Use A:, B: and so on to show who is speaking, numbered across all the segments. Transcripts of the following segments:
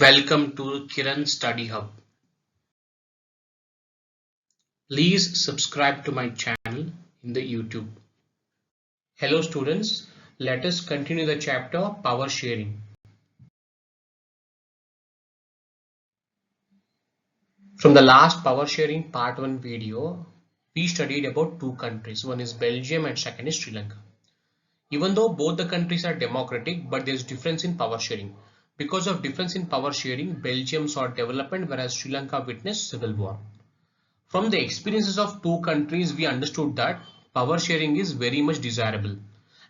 A: Welcome to Kiran Study Hub. Please subscribe to my channel in the YouTube. Hello students, let us continue the chapter Power Sharing. From the last Power Sharing Part 1 video, we studied about two countries. One is Belgium and second is Sri Lanka. Even though both the countries are democratic, but there is difference in power sharing. Because of difference in power sharing, Belgium saw development whereas Sri Lanka witnessed civil war. From the experiences of two countries, we understood that power sharing is very much desirable.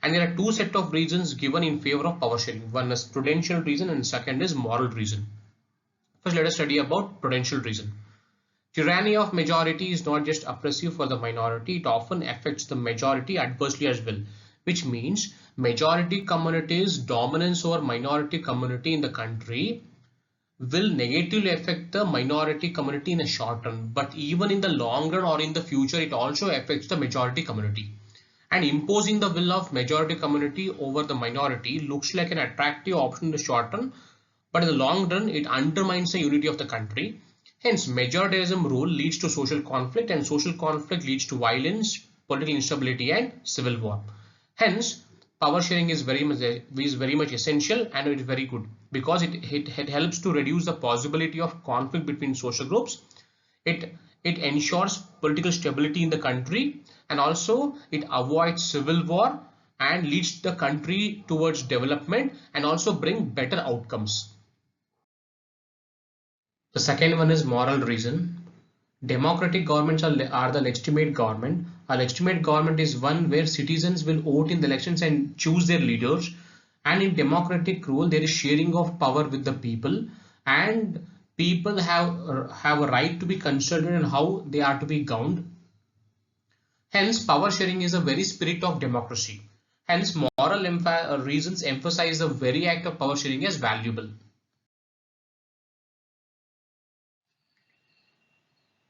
A: And there are two sets of reasons given in favor of power sharing. One is prudential reason and second is moral reason. First, let us study about prudential reason. Tyranny of majority is not just oppressive for the minority, it often affects the majority adversely as well, which means majority community's dominance over minority community in the country will negatively affect the minority community in a short run, but even in the long run or in the future it also affects the majority community. And imposing the will of majority community over the minority looks like an attractive option in the short run, but in the long run it undermines the unity of the country. Hence, majoritarism rule leads to social conflict, and social conflict leads to violence, political instability and civil war. Hence, power sharing is very much essential, and it is very good because it helps to reduce the possibility of conflict between social groups. It ensures political stability in the country, and also it avoids civil war and leads the country towards development and also bring better outcomes. The second one is moral reason. Democratic governments are the legitimate government. A legitimate government is one where citizens will vote in the elections and choose their leaders. And in democratic rule, there is sharing of power with the people, and people have a right to be consulted on how they are to be governed. Hence, power sharing is a very spirit of democracy. Hence, moral reasons emphasize the very act of power sharing as valuable.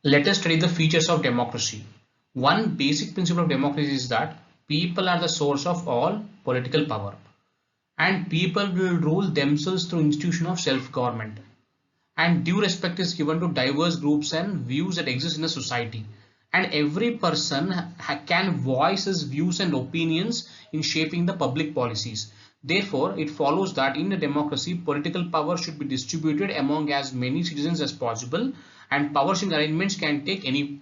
A: Let us study the features of democracy. One basic principle of democracy is that people are the source of all political power, and people will rule themselves through institution of self-government, and due respect is given to diverse groups and views that exist in a society, and every person can voice his views and opinions in shaping the public policies. Therefore, it follows that in a democracy, political power should be distributed among as many citizens as possible, and power sharing arrangements can take many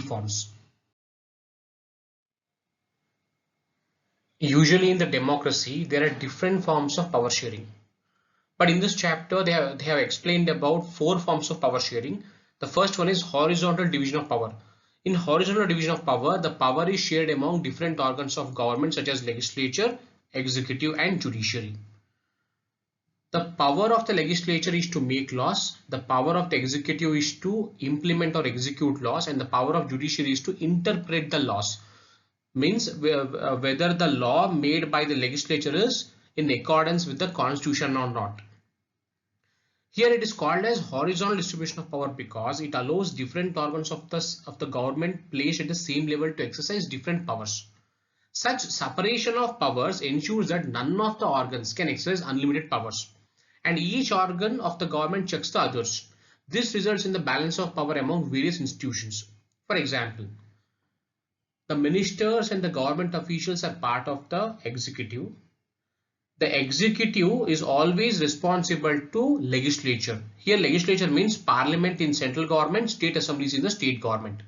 A: forms. Usually in the democracy, there are different forms of power sharing. But in this chapter, they have explained about four forms of power sharing. The first one is horizontal division of power. In horizontal division of power, the power is shared among different organs of government such as legislature, executive and judiciary. The power of the legislature is to make laws, the power of the executive is to implement or execute laws, and the power of judiciary is to interpret the laws. Means whether the law made by the legislature is in accordance with the constitution or not. Here it is called as horizontal distribution of power because it allows different organs of the government placed at the same level to exercise different powers. Such separation of powers ensures that none of the organs can exercise unlimited powers, and each organ of the government checks the others. This results in the balance of power among various institutions. For example, the ministers and the government officials are part of the executive. The executive is always responsible to legislature. Here legislature means parliament in central government, state assemblies in the state government.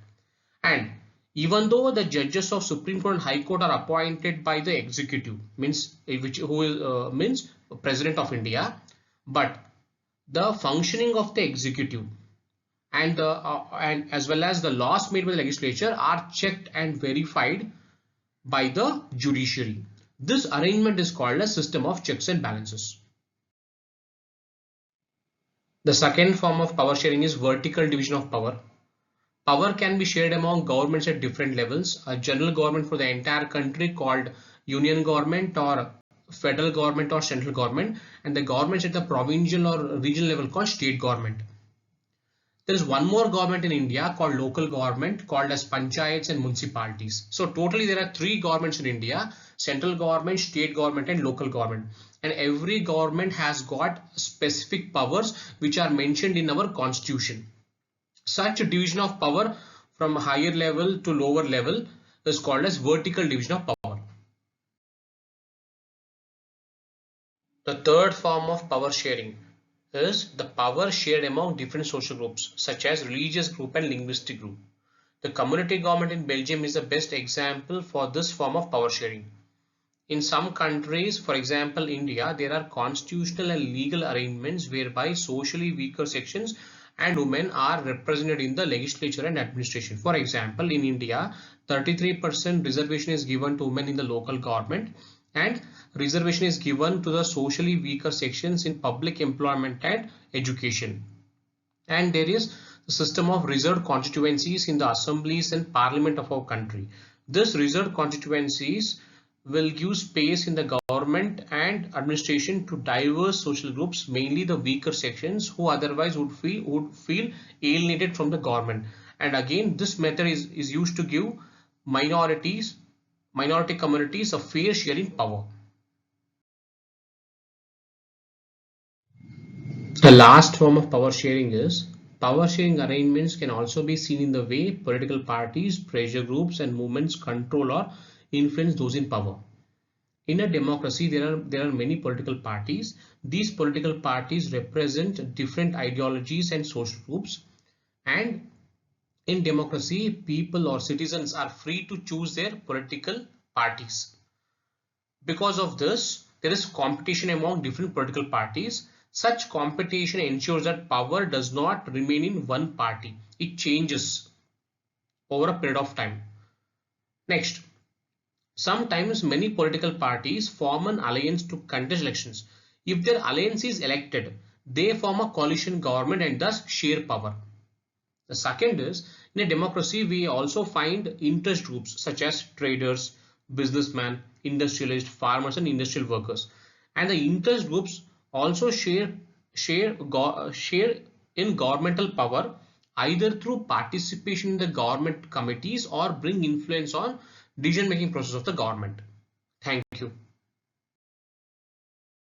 A: And even though the judges of Supreme Court and High Court are appointed by the executive, means means President of India, but the functioning of the executive and as well as the laws made by the legislature are checked and verified by the judiciary. This arrangement is called a system of checks and balances. The second form of power sharing is vertical division of power. Power can be shared among governments at different levels. A general government for the entire country called union government, or federal government or central government, and the governments at the provincial or regional level called state government. There is one more government in India called local government, called as panchayats and municipalities. So totally there are three governments in India, central government, state government and local government. And every government has got specific powers which are mentioned in our constitution. Such a division of power from higher level to lower level is called as vertical division of power. The third form of power sharing is the power shared among different social groups such as religious group and linguistic group. The community government in Belgium is the best example for this form of power sharing. In some countries, for example India, there are constitutional and legal arrangements whereby socially weaker sections and women are represented in the legislature and administration. For example, in India, 33% reservation is given to women in the local government, and reservation is given to the socially weaker sections in public employment and education. And there is the system of reserved constituencies in the assemblies and parliament of our country. This reserved constituencies will give space in the government and administration to diverse social groups, mainly the weaker sections who otherwise would feel alienated from the government. And again, this method is used to give minority communities a fair share in power. The last form of power sharing is power sharing arrangements can also be seen in the way political parties, pressure groups and movements control or influence those in power. In a democracy, there are many political parties. These political parties represent different ideologies and social groups. And in democracy, people or citizens are free to choose their political parties. Because of this, there is competition among different political parties. Such competition ensures that power does not remain in one party. It changes over a period of time. Next, sometimes many political parties form an alliance to contest elections. If their alliance is elected, they form a coalition government and thus share power. The second is, in a democracy, we also find interest groups such as traders, businessmen, industrialists, farmers and industrial workers. And the interest groups also share in governmental power, either through participation in the government committees or bring influence on decision making process of the government. Thank you.